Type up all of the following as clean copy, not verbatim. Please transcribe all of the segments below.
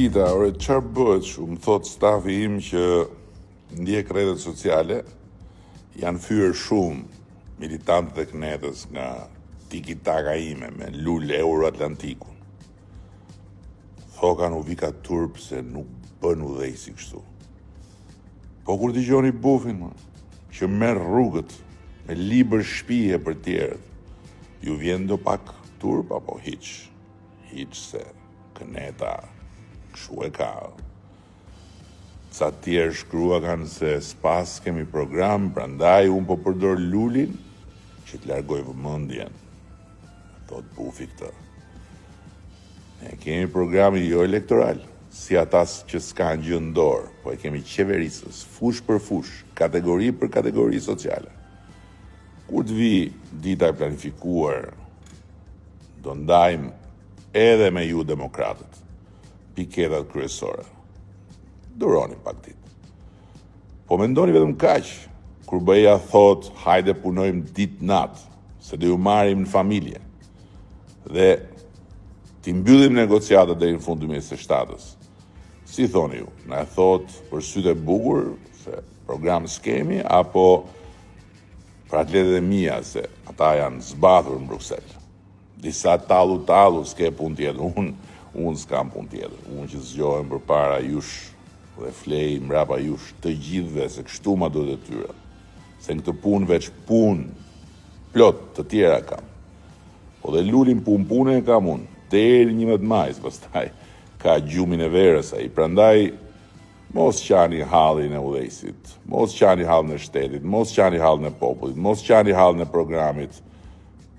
dita, çfarë bëhet shu? Më thot stafi im që ndjek rrjetet sociale, janë fyer shumë militantët e Knetës nga tiki-taka ime me lul Euroatlantikun. Thokan u vika turp se nuk bën udhëheqësi kështu. Po kur dëgjoni bufin, që merr rrugët me libër shpije për tjerët, ju vjen do pak turp apo hiç? Hiç se Kneta kështu e ka. Ca tjerë shkrua kanë se s'pas kemi program, prandaj unë po përdor lulin që të largoj vëmendjen. Thot bufi këtë. Ne kemi programi jo elektoral, si atas që s'kan gjë në dorë, po e kemi qeverisës, fush për fush, kategori për kategori sociale. Kur të vi dita e planifikuar, do ndajmë edhe me ju demokratët, piketat kryesore. Duroni pak ditë. Po mendoni vetëm kaq, kur BE-ja thot, hajde punojmë ditë natë, se do ju marrim në familje. Dhe ti mbyllim negociatat deri në fund 2027-s. Si thoni ju, na e thot për sytë e bukur, se program s'kemi, apo për atletet e mia, se ata janë zbathur në Bruxelles. Disa tallu s'ke pun tjetër, unë s'kam pun tjetër, unë që zgjohem përpara jush dhe flej mbrapa jush të gjithve se kështu ma do të tyra. Se në këtë punë veç punë plot të tjera kam. Po dhe lulin punë e kam unë, deri 11 majs, pastaj ka gjumin e verës ai. Prandaj mos qani hallin e udhëheqësit, mos qani hallin e shtetit, mos qani hallin e popullit, mos qani hallin e programit.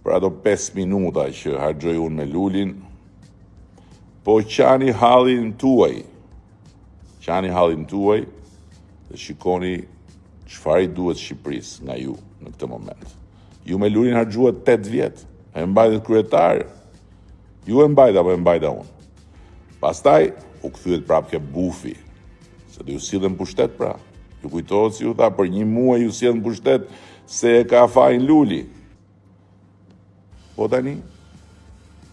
Për ato 5 minuta që harxoj unë me lulin, po qani hallin tuaj. Qani hallin tuaj dhe shikoni çfarë i duhet Shqipërisë nga ju në këtë moment. Ju me lulin harxuat 8 vjet, e mbajtët kryetar. Ju e mbajta apo e mbajta unë. Pastaj u kthyet prapë ke bufi, se do ju sillen pushtet pra. Ju kujtohet si ju tha për 1 muaj ju sillen pushtet se e ka fajin luli. Po tani?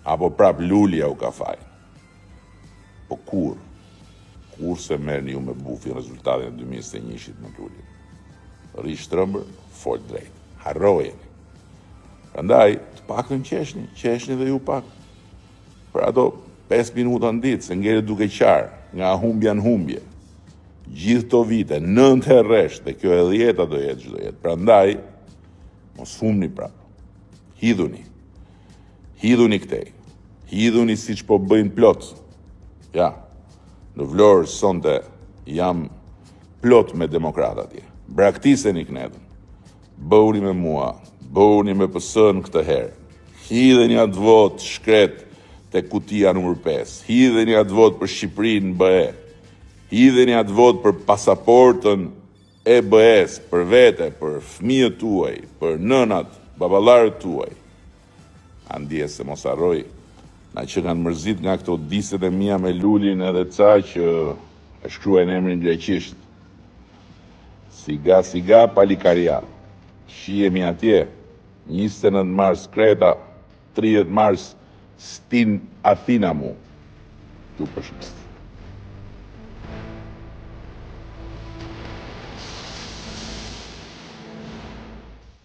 Apo prap lulja u ka fajin. Po kur? Kur se merrni ju me bufi rezultatin e 2021-shit me lulin? Rish trëmbër, fol drejt. Harrojeni. Prandaj, të paktën qeshni dhe ju pak. Për ato 5 minuta në ditë, se ngele duke qarë, nga humbja në humbje. Gjithë to vite, 9 herësh, dhe kjo e 10 do jetë çdo jetë. Prandaj, mos humni prapë. Hidhuni. Hidhuni këtej. Hidhuni siç po bëjnë plot. Ja, në Vlorë sonte jam plot me demokrata atje. Braktiseni Knetën. Bëuni me mua, bëuni me PS-n këtë herë. Hidheni atë vot shkret te kutia numër 5. Hidheni atë vot për Shqipërinë në BE. Hidheni atë vot për pasaportën e BE-s, për vete, për fëmijët tuaj, për nënat, baballarët tuaj. Andje se mos harroj, na që kanë mërzit nga këto diset e mia me lulin edhe ca që e shkruajnë emrin greqisht. Siga Palikarial. Shihemi atje, 29 mars Kreta, 30 mars Stin Athinamu. Ju përshëndes.